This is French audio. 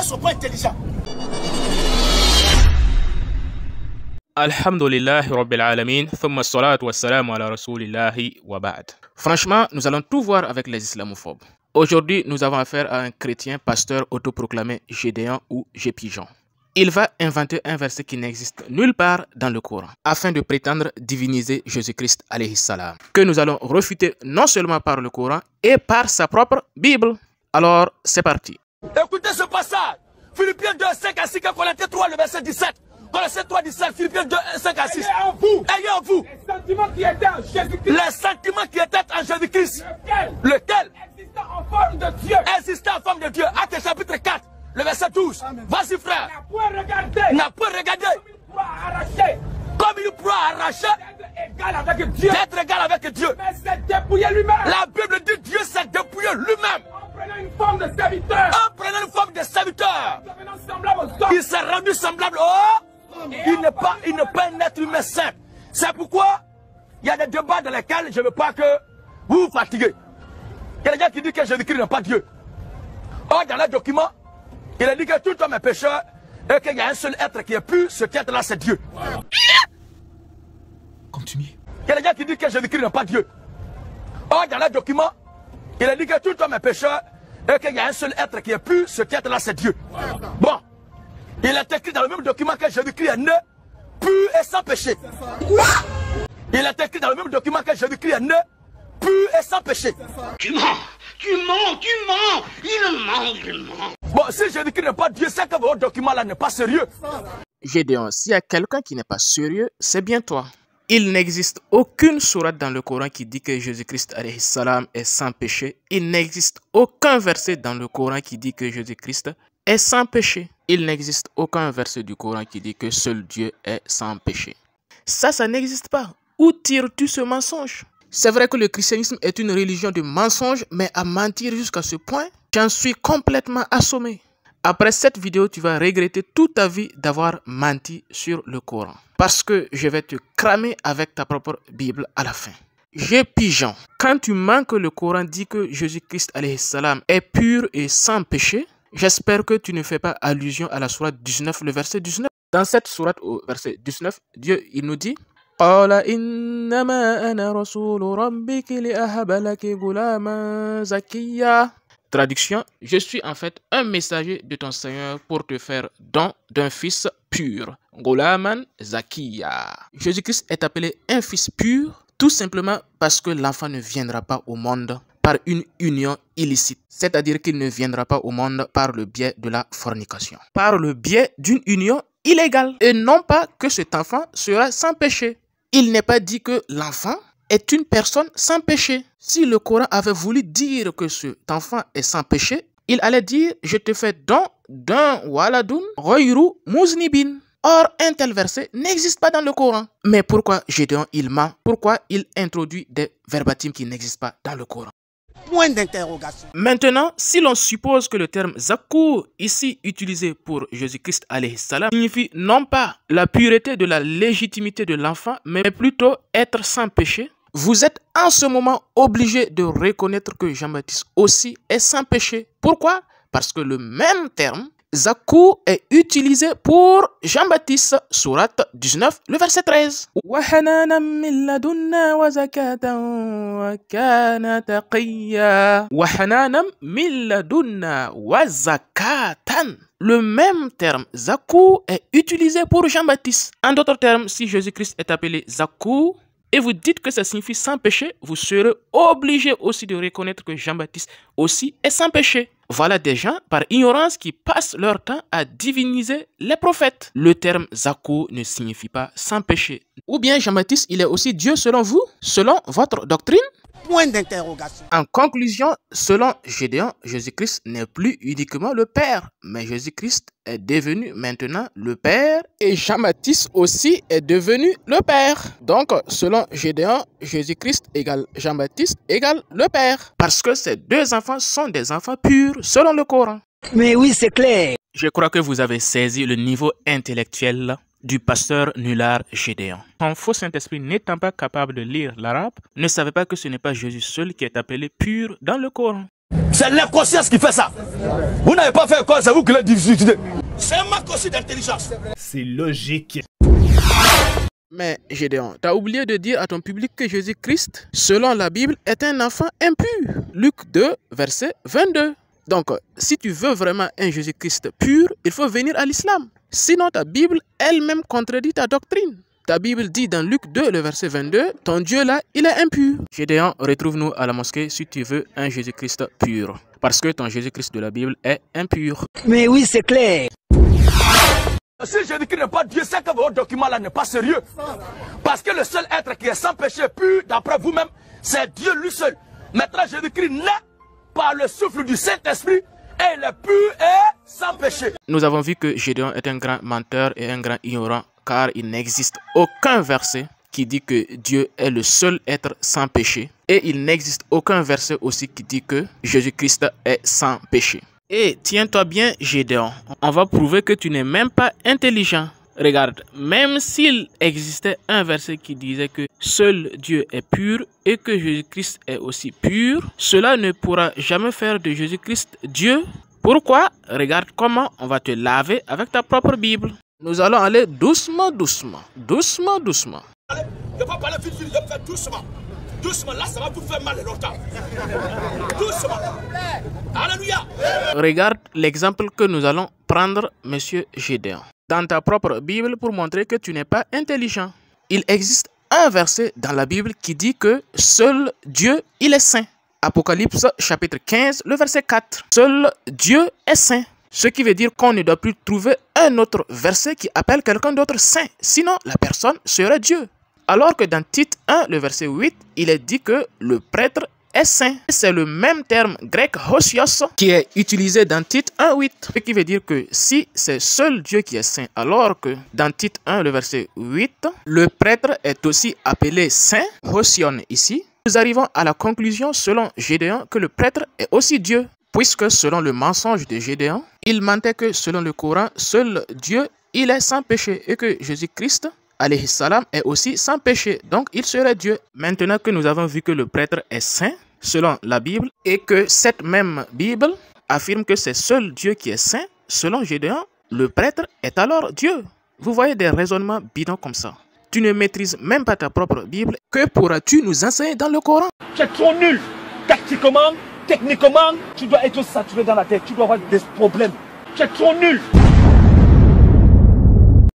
sont pas intelligents. Alhamdulillahi Rabbil Alamin, thumma salatu wa salamu ala rasulillahi wa ba'd. Franchement, nous allons tout voir avec les islamophobes. Aujourd'hui, nous avons affaire à un chrétien pasteur autoproclamé Gédéon ou Gépigeon. Il va inventer un verset qui n'existe nulle part dans le Coran, afin de prétendre diviniser Jésus-Christ alayhi salam, que nous allons refuter non seulement par le Coran et par sa propre Bible. Alors, c'est parti. Écoutez ce passage. Philippiens 2, 5 à 6, Corinthiens 3, le verset 17. Colossiens 3, 17, Philippiens 2, 5 à 6. Ayez en vous les sentiments qui étaient en Jésus-Christ. Les sentiments qui étaient en Jésus-Christ. Lequel Existant en forme de Dieu. Existant en forme de Dieu. Actes chapitre 4, le verset 12. Vas-y frère. N'a point regardé. N'a point regardé. Comme il pourra arracher. Comme il pourra arracher. D'être égal avec Dieu. D'être égal avec Dieu. Mais c'est dépouillé lui-même. La Bible dit Dieu s'est dépouillé lui-même. En prenant une forme de serviteur. En prenant une forme de serviteur. Devenant semblable aux hommes. Il s'est rendu semblable au... Il n'est pas un être humain simple. C'est pourquoi il y a des débats dans lesquels je ne veux pas que vous vous fatiguez. Il y a des gens qui disent que Jésus-Christ n'est pas Dieu. Or, dans le document, il a dit que tout homme est pécheur et qu'il y a un seul être qui est pur, ce être là c'est Dieu. Continue. Il y a des gens qui disent que Jésus-Christ n'est pas Dieu. Or, dans le document, il a dit que tout homme est pécheur et qu'il y a un seul être qui est pur, ce être là c'est Dieu. Bon. Il est écrit dans le même document que Jésus-Christ est né, pur et sans péché. Il est écrit dans le même document que Jésus-Christ est né, pur et sans péché. Tu mens, il ment. Bon, si Jésus-Christ n'est pas Dieu, c'est que votre document-là n'est pas sérieux. Gédéon, s'il y a quelqu'un qui n'est pas sérieux, c'est bien toi. Il n'existe aucune sourate dans le Coran qui dit que Jésus-Christ alayhi salam est sans péché. Il n'existe aucun verset dans le Coran qui dit que Jésus-Christ est sans péché. Il n'existe aucun verset du Coran qui dit que seul Dieu est sans péché. Ça n'existe pas. Où tires-tu ce mensonge? C'est vrai que le christianisme est une religion de mensonges, mais à mentir jusqu'à ce point, j'en suis complètement assommé. Après cette vidéo, tu vas regretter toute ta vie d'avoir menti sur le Coran. Parce que je vais te cramer avec ta propre Bible à la fin. Gépigeon, quand tu mens que le Coran dit que Jésus-Christ alayhi salam est pur et sans péché, j'espère que tu ne fais pas allusion à la sourate 19, le verset 19. Dans cette sourate, au verset 19, Dieu il nous dit Traduction, je suis en fait un messager de ton Seigneur pour te faire don d'un fils pur. Gulaman Zakiya. Jésus-Christ est appelé un fils pur tout simplement parce que l'enfant ne viendra pas au monde par une union illicite, c'est-à-dire qu'il ne viendra pas au monde par le biais de la fornication, par le biais d'une union illégale, et non pas que cet enfant sera sans péché. Il n'est pas dit que l'enfant est une personne sans péché. Si le Coran avait voulu dire que cet enfant est sans péché, il allait dire « Je te fais don d'un waladun ghayru muznibin ». Or, un tel verset n'existe pas dans le Coran. Mais pourquoi Gédéon il ment? Pourquoi il introduit des verbatims qui n'existent pas dans le Coran? Point d'interrogation. Maintenant, si l'on suppose que le terme zakou, ici utilisé pour Jésus-Christ alayhi salam, signifie non pas la pureté de la légitimité de l'enfant, mais plutôt être sans péché, vous êtes en ce moment obligé de reconnaître que Jean-Baptiste aussi est sans péché. Pourquoi? Parce que le même terme Zakou est utilisé pour Jean-Baptiste, sourate 19, le verset 13. Le même terme Zakou est utilisé pour Jean-Baptiste. En d'autres termes, si Jésus-Christ est appelé Zakou, et vous dites que ça signifie sans péché, vous serez obligé aussi de reconnaître que Jean-Baptiste aussi est sans péché. Voilà des gens, par ignorance, qui passent leur temps à diviniser les prophètes. Le terme Zakou ne signifie pas sans péché. Ou bien Jean-Baptiste, il est aussi Dieu selon vous, selon votre doctrine? Point d'interrogation. En conclusion, selon Gédéon, Jésus-Christ n'est plus uniquement le Père, mais Jésus-Christ est devenu maintenant le Père et Jean-Baptiste aussi est devenu le Père. Donc, selon Gédéon, Jésus-Christ égale Jean-Baptiste égale le Père. Parce que ces deux enfants sont des enfants purs selon le Coran. Mais oui, c'est clair. Je crois que vous avez saisi le niveau intellectuel du pasteur Nulard Gédéon. Son faux Saint-Esprit n'étant pas capable de lire l'arabe, ne savait pas que ce n'est pas Jésus seul qui est appelé pur dans le Coran. C'est l'inconscience qui fait ça. Vous n'avez pas fait quoi, c'est vous qui l'avez diffusé. C'est un manque aussi d'intelligence. C'est logique. Mais Gédéon, t'as oublié de dire à ton public que Jésus-Christ, selon la Bible, est un enfant impur. Luc 2, verset 22. Donc, si tu veux vraiment un Jésus-Christ pur, il faut venir à l'islam. Sinon, ta Bible elle-même contredit ta doctrine. Ta Bible dit dans Luc 2, le verset 22, ton Dieu là, il est impur. Gédéon, retrouve-nous à la mosquée si tu veux un Jésus-Christ pur. Parce que ton Jésus-Christ de la Bible est impur. Mais oui, c'est clair. Si Jésus-Christ n'est pas Dieu, c'est que votre document là n'est pas sérieux. Parce que le seul être qui est sans péché pur, d'après vous-même, c'est Dieu lui seul. Maintenant, Jésus-Christ naît par le souffle du Saint-Esprit et il est pur et sans péché. Nous avons vu que Gédéon est un grand menteur et un grand ignorant, car il n'existe aucun verset qui dit que Dieu est le seul être sans péché. Et il n'existe aucun verset aussi qui dit que Jésus-Christ est sans péché. Et tiens-toi bien, Gédéon, on va prouver que tu n'es même pas intelligent. Regarde, même s'il existait un verset qui disait que seul Dieu est pur et que Jésus-Christ est aussi pur, cela ne pourra jamais faire de Jésus-Christ Dieu. Pourquoi? Regarde comment on va te laver avec ta propre Bible. Nous allons aller doucement, doucement, doucement, doucement. Je ne vais pas parler vite, je vais faire doucement. Doucement, là, ça va vous faire mal longtemps. Doucement. Alléluia. Regarde l'exemple que nous allons prendre, monsieur Gédéon. Dans ta propre Bible pour montrer que tu n'es pas intelligent. Il existe un verset dans la Bible qui dit que seul Dieu, il est saint. Apocalypse chapitre 15, le verset 4. Seul Dieu est saint. Ce qui veut dire qu'on ne doit plus trouver un autre verset qui appelle quelqu'un d'autre saint. Sinon, la personne serait Dieu. Alors que dans Tite 1, le verset 8, il est dit que le prêtre est saint. C'est le même terme grec hosios qui est utilisé dans Tite 1.8. Ce qui veut dire que si c'est seul Dieu qui est saint, alors que dans Tite 1, le verset 8, le prêtre est aussi appelé saint, hosion ici, nous arrivons à la conclusion selon Gédéon que le prêtre est aussi Dieu. Puisque selon le mensonge de Gédéon, il mentait que selon le Coran, seul Dieu, il est sans péché et que Jésus-Christ, alayhi salam, est aussi sans péché. Donc il serait Dieu. Maintenant que nous avons vu que le prêtre est saint, selon la Bible, et que cette même Bible affirme que c'est seul Dieu qui est saint, selon Gédéon, le prêtre est alors Dieu. Vous voyez des raisonnements bidons comme ça. Tu ne maîtrises même pas ta propre Bible. Que pourras-tu nous enseigner dans le Coran? Tu es trop nul. Tactiquement, techniquement, tu dois être saturé dans la tête. Tu dois avoir des problèmes. Tu es trop nul.